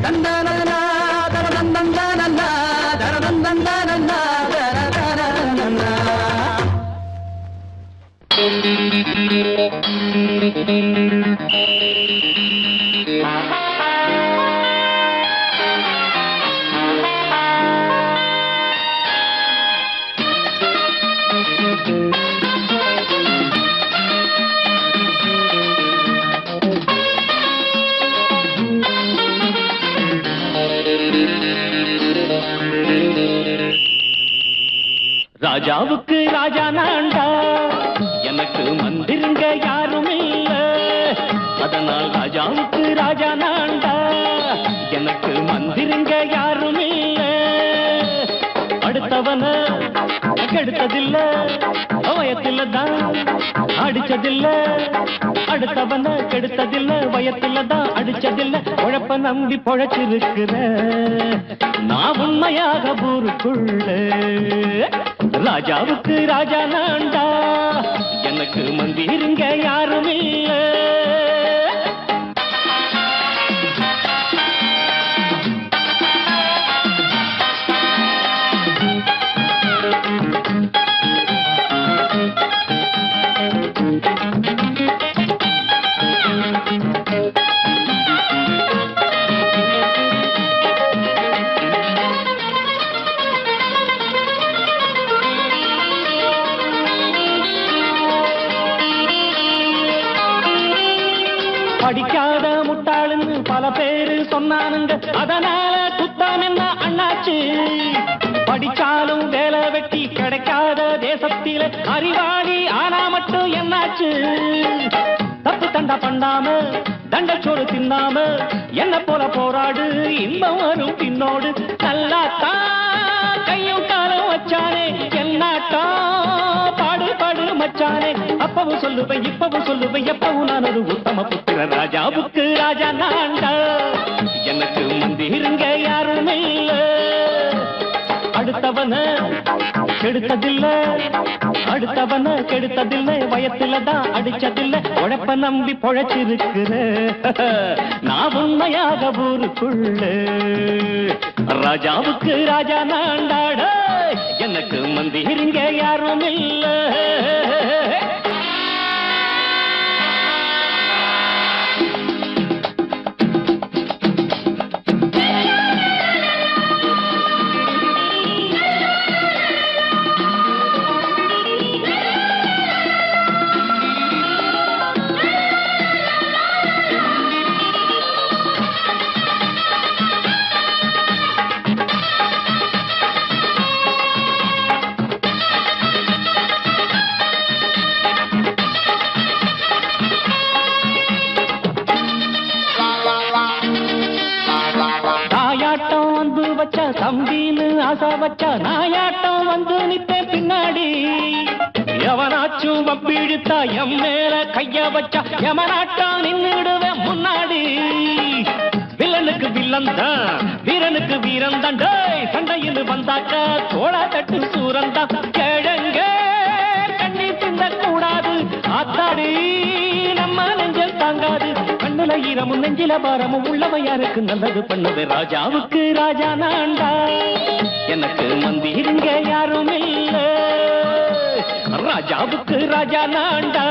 தந்தானா தரதந்தந்தானா தரதந்தந்தானா தரதந்தந்தானா ராஜாவுக்கு ராஜா நான்டா எனக்கு மந்திருங்க யாரும் இல்ல அதனால் ராஜாவுக்கு ராஜா நான்டா எனக்கு மந்திருங்க யாரும் இல்ல அடுத்தவன கெடுத்ததில்ல வயத்தில தான் அடிச்சதில்ல அடுத்தவன கெடுத்ததில்ல வயத்தில தான் அடிச்சதில்ல உழப்ப நம்பி பொழைச்சிருக்கிற நான் உண்மையாக ஊருக்குள்ள ராஜாவுக்கு ராஜா நான்டா எனக்கு மந்திருங்க யாரும் இல்ல படிக்காத முட்டாளுன்னு பல பேரு சொன்னானுங்க அதனால குத்தம் என்ன அண்ணாச்சு படிச்சாலும் வேலை வெட்டி கிடைக்காத தேசத்தில அறிவாளி ஆனா மட்டும் என்னாச்சு தப்பு தண்டா பண்ணாம தண்டச்சோறு தின்னாம என்ன போல போராடு இன்பம் வரும் பின்னோடு நல்லாத்தான் கையும் காலம் வச்சானே என்னாட்டா பாடு பாடு மச்சானே அப்பவும் சொல்லுவேன் இப்பவும் சொல்லுவேன் எப்பவும் நான் ஒரு உத்தம புத்திர ராஜாவுக்கு ராஜா நான்டா எனக்கு மந்திருங்க யாரும் இல்ல அடுத்தவன கெடுத்ததில்ல அடுத்தவன கெடுத்ததில்லை வயத்தில தான் அடிச்சதில்ல உழைப்ப நம்பி பொழைச்சிருக்கிற நான் உண்மையாக ஊருக்குள்ள ராஜாவுக்கு ராஜா நான்டாட எனக்கு மந்திருங்க யாரும் இல்ல தம்பின்னு ஆசா வச்சா நாயாட்டம் வந்து நிப்பேன் பின்னாடி எவனாச்சும் வப்பிழுத்தா எம் மேல கைய வச்சா எமனாட்டம் நின்னுடுவேன் முன்னாடி வில்லனுக்கு வில்லன் தான் வீரனுக்கு வீரன் தான் சண்டையில் வந்தாக்கா தோளா தட்டு சூரன் தான் கிழங்க கண்ணி தின்ன கூடாது ஆத்தாடி நம்ம நெஞ்சல் தாங்காது கண்ணுல ஈரமும் நெஞ்சில பாரமும் உள்ளவன் யாருக்கு நல்லது பண்ணது ராஜாவுக்கு ராஜா நான்டா எனக்கு மந்திருங்க யாரும் இல்ல ராஜாவுக்கு ராஜா நான்டா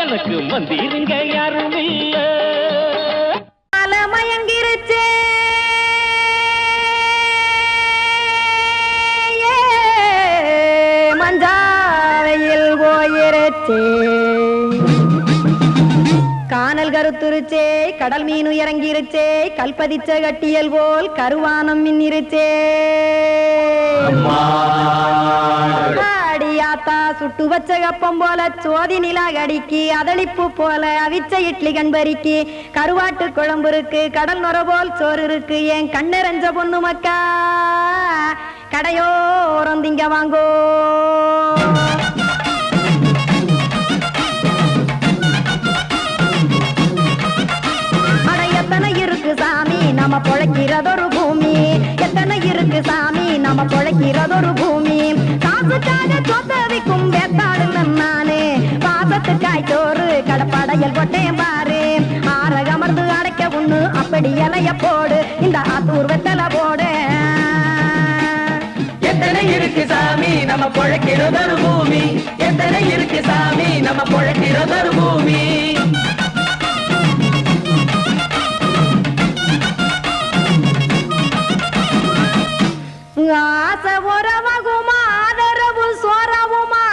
எனக்கு மந்திருங்க யாரும் இல்ல மயங்கிருச்சே மஞ்சாவையில் போயிருச்சே கானல் கருத்துருச்சே கடல் மீன் இறங்கிருச்சே கல்பதிச்ச கட்டியல் போல் கருவானம் மின்னிருச்சே அடியாத்தா சுட்டு வச்ச கப்பம் போல சோதி நிலா கடிக்கு அதளிப்பு போல அவிச்ச இட்லி கண்பறிக்கு கருவாட்டு குழம்பு இருக்கு கடல் நுர போல் சோறு இருக்கு என் கண்ணெரஞ்ச பொண்ணு மக்கா கடையோரம் திங்க வாங்கோ எத்தனை இருக்கு சாமி நம்ம பொழைக்கிறதொரு பூமி எத்தனை இருக்கு இருக்கு சாமி நம்ம பொழைக்கிறதொரு பூமி காசுக்காக சொத்தவிக்கும் வேத்தாடு நானே பாசத்துக்காய் சோறு கடப்படையல் போட்டேன் பாரு ஆரகமர்ந்து அடைக்க ஒண்ணு அப்படி இலைய போடு இந்த ஆத்தூர் வெத்தலை போடு எத்தனை இருக்கு சாமி நம்ம பொழைக்கிறதொரு பூமி எத்தனை இருக்கு சாமி நம்ம பொழைக்கிறதொரு பூமி ஆசை உறவகுமா ஆதரவு சோறவுமா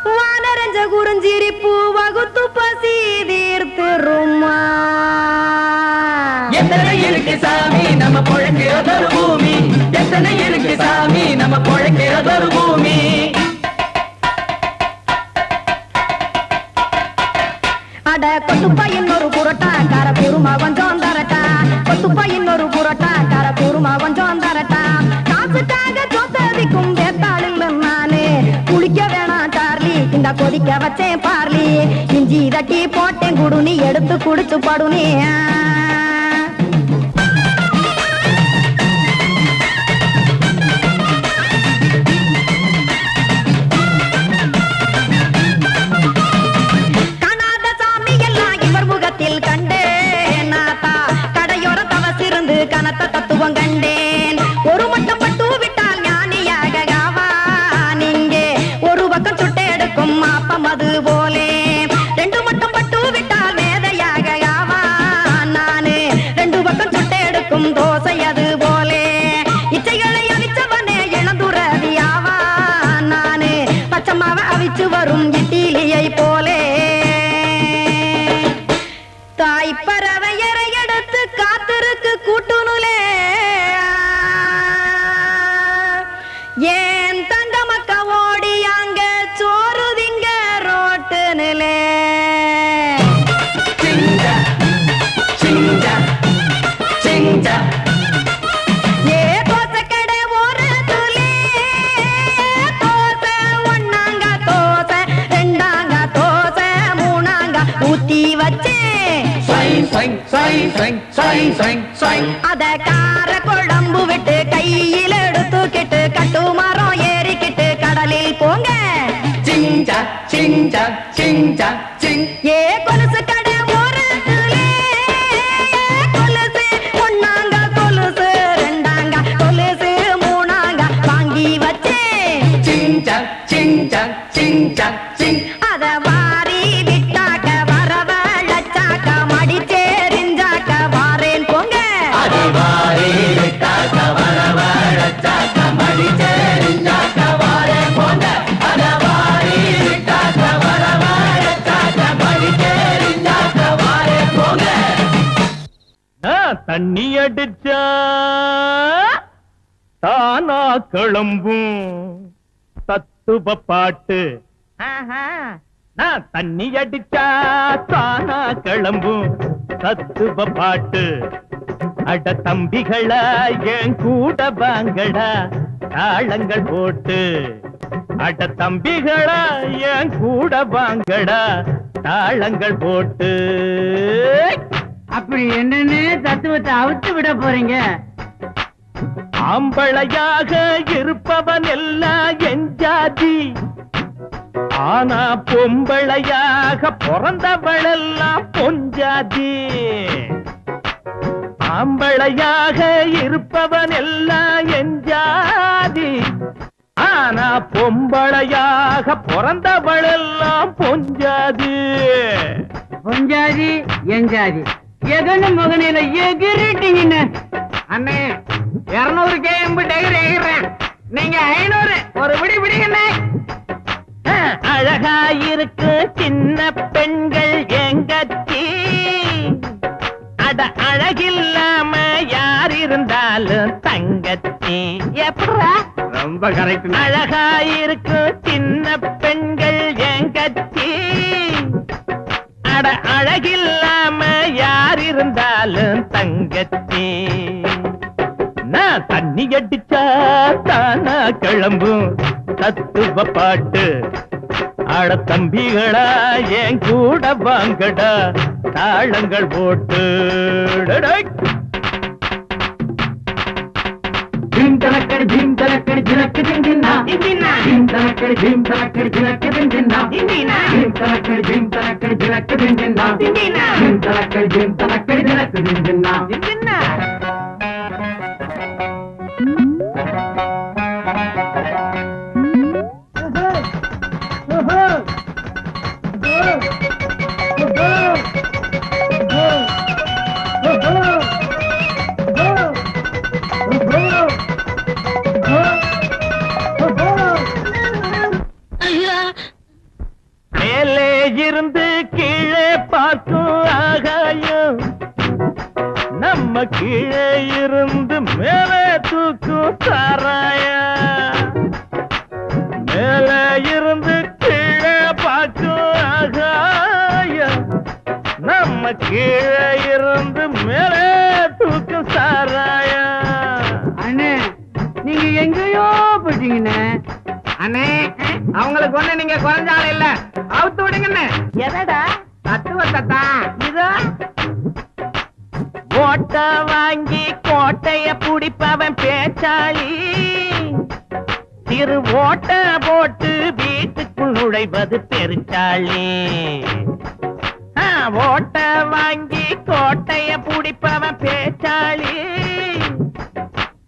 வானரஞ்ச குறிஞ்சிரிப்பு வகுத்து பசி தீர்த்துருமா எத்தனை இருக்கு சாமி நம்ம பொழைக்கிறதொரு பூமி எத்தனை இருக்கு சாமி நம்ம பொழைக்கிறதொரு பூமி அட கொத்துப்பா இன்னொரு புரோட்டா கார குருமா கொஞ்சம் தரட்டா கொத்துப்பா இன்னொரு புரோட்டா கார குருமா கொஞ்சம் தரட்டா காசுக்காக சொத்ததிக்கும் வேத்தாளில் நானே குளிக்க வேணாம் சார்லி இந்த கொதிக்க வச்சேன் பார்லி இஞ்சி தட்டி போட்டேன் குடுனி எடுத்து குடிச்சு படுனி கனத்த தத்துவம் கண்டேன் ஒரு மட்டும் பட்டு விட்டால் ஞானியாக நீங்கே ஒரு பக்கம் சுட்டு எடுக்கும் மாப்பம் அது போலே ரெண்டு மட்டும் பட்டு விட்டால் மேதையாக நானு ரெண்டு பக்கம் சுட்டு எடுக்கும் தோசை அது போலே இச்சைகளை அவிச்சவனே இளந்துறவியாவா நானு பச்சமாவ அவிச்சு வரும் இட்டிலியை போலே தாய்ப்பறவையரை எடுத்து காத்திருக்கு கூட்டுனுலே ஏன் தங்க மக்க ஓடி அங்க சோறுதிங்க ரோட்டு நிலே ஏ தோசை கடை ஒரு துளி தோசை ஒன்னாங்க தோசை ரெண்டாங்க தோசை மூணாங்க ஊத்தி வச்சே அத கார குழம்பு விட்டு கையில் எடுத்துக்கிட்டு கட்டு மரம் ஏறிக்கிட்டு கடலில் போங்க ஏ கொலுசு கடை ஓரத்திலே கொலுசு ஒன்னாங்க கொலுசு ரெண்டாங்க கொலுசு மூணாங்க வாங்கி வச்சே அத வாரி விட்டாக்க வரவழைச்சாக்க மடிச்சேரிஞ்சாக்க வாரேன் போங்க தண்ணி அடிச்சா தானா கிளம்பும் தத்துவ பாட்டு நான் தண்ணி அடிச்சா தானா கிளம்பும் தத்துவ பாட்டு அட தம்பிகளா என் கூட வாங்கடா தாளங்கள் போட்டு அட தம்பிகளா என் கூட வாங்கடா தாளங்கள் போட்டு அப்படி என்னன்னு தத்துவத்தை அவுத்து விட போறீங்க ஆம்பளையாக இருப்பவன் எல்லாம் என் ஜாதி ஆனா பொம்பளையாக பிறந்தவளெல்லாம் பொஞ்சாதி ஆம்பளையாக இருப்பவன் எல்லாம் என் ஜாதி ஆனா பொம்பளையாக பிறந்தவளெல்லாம் பொஞ்சாதி பொஞ்சாதி எஞ்சாதி எகனு மகனில எகிரிட்டீங்கன்னு அண்ணே 200 கேம்பு டயர் எகிறேன் நீங்க 500 ஒரு பிடி பிடிங்கண்ணே அழகாயிருக்கு சின்ன பெண்கள் எங்கச்சி அட அழகில்லாம யார் இருந்தாலும் தங்கச்சி எப்படா ரொம்ப கரெக்ட் அழகாயிருக்கு சின்ன பெண்கள் எங்கச்சி அட அழகில்லாம யார் இருந்தாலும் தங்கச்சி நான் தண்ணி அடிச்சா தானா கிளம்பும் தத்துவ பாட்டு அட தம்பிகளா என் கூட வாங்கடா தாளங்கள் போட்டு தலக்கடி ஜிம் தலக்கடி ஜிலக்கு திந்தின்னா ஜிம் தலக்கடி ஜிம் தலக்கடி ஜிலக்கு திந்தின்னா ஜிம் தலக்கடி ஜிம் தலக்கடி ஜிலக்கு திந்தின்னா ஜிம் தலக்கடி ஜிம் தலக்கடி ஜிலக்கு திந்தின்னா மேலே இருந்து கீழே பார்க்கும் ஆகாயம் நம்ம கீழே இருந்து மேலே தூக்கும் சாராயம் மேலே இருந்து கீழே பார்க்கும் ஆகாயம் நம்ம கீழே இருந்து மேலே தூக்கும் சாராயம். அண்ணே நீங்க எங்கேயோ போயிட்டீங்கண்ணே. அண்ணே அவங்களுக்கு ஒண்ணு நீங்க குறைஞ்சாலும் இல்ல, அவுத்து விடுங்கண்ணே. எதடா தத்துவத்தை இதோ ஓட்ட வாங்கி கோட்டைய புடிப்பவன் பேச்சாளி திரு ஓட்ட போட்டு வீட்டுக்குள் நுழைவது பெருச்சாளி. ஓட்ட வாங்கி கோட்டைய புடிப்பவன் பேச்சாளி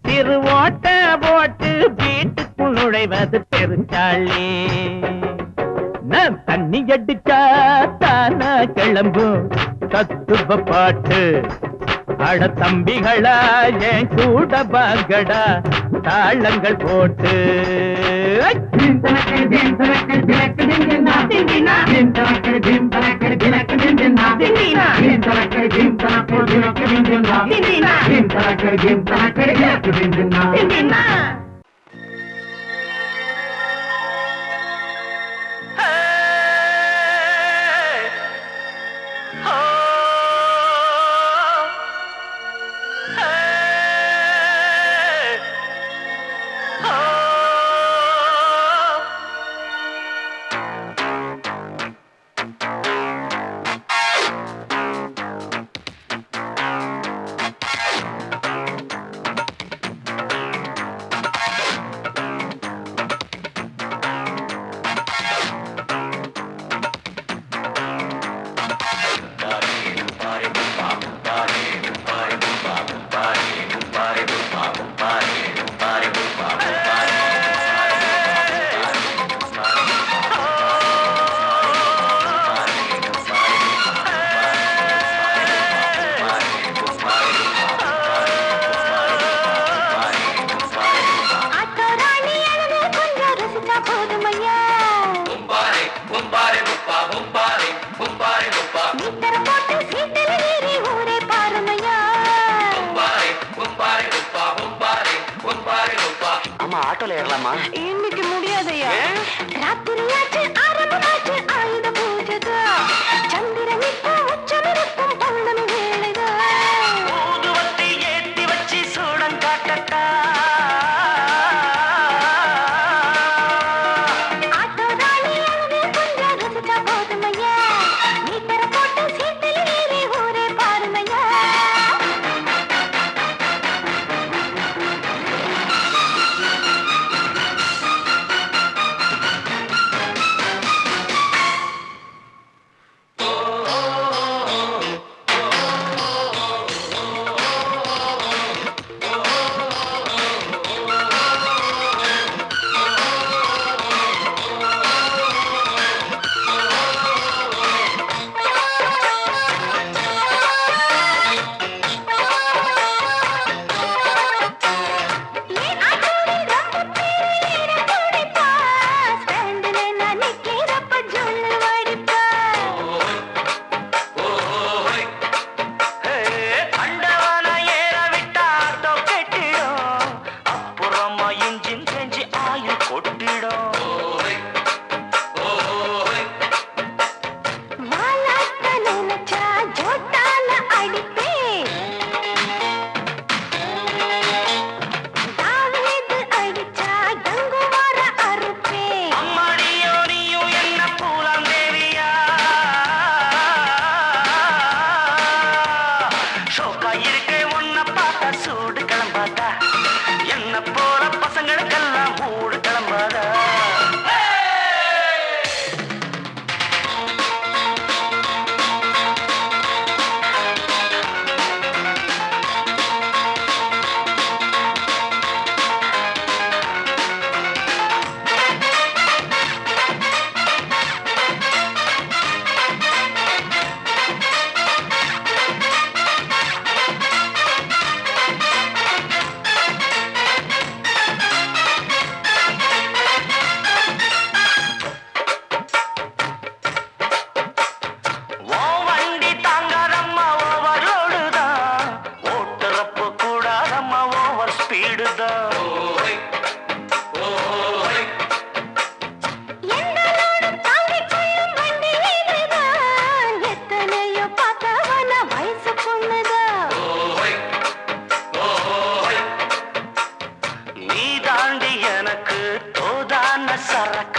திரு ஓட்ட போட்டு வீட்டுக்குள் நுழைவது பெருச்சாளி. நான் தண்ணி அடிச்சா தானா கிளம்பும் தத்துவ பாட்டு அட தம்பிகளா என் கூட பாங்கடா தாளங்கள் போட்டு. ஜிம் தலக்கடி ஜிம் தலக்கடி ஜிலக்கு திந்தின்னா ஜிம் தலக்கடி ஜிம் தலக்கடி ஜிலக்கு திந்தின்னா ஜிம் தலக்கடி ஜிம் தலக்கடி ஜிலக்கு திந்தின்னா ஜிம் தலக்கடி ஜிம் தலக்கடி ஜிலக்கு திந்தின்னா ஆட்டோல ஏறலாமா? இன்னைக்கு முடியாதையா, ராத்திரியாச்சு ஆரம்பமாச்சு ஆயுத பூஜைதா, சந்திரன் இப்போ உச்சமிருக்கும் பௌர்ணமி வேளைதா, ஊதுவத்தி ஏத்தி வச்சு சூடம் காட்டட்டா. ஆட்டோ ராணி அழகு கொஞ்சம் ருசிச்சா போதுமையா, மீட்டர போட்டு சீட்டில் ஏறி ஊரே பாருமையா. எனக்கு தோதான சரக்கு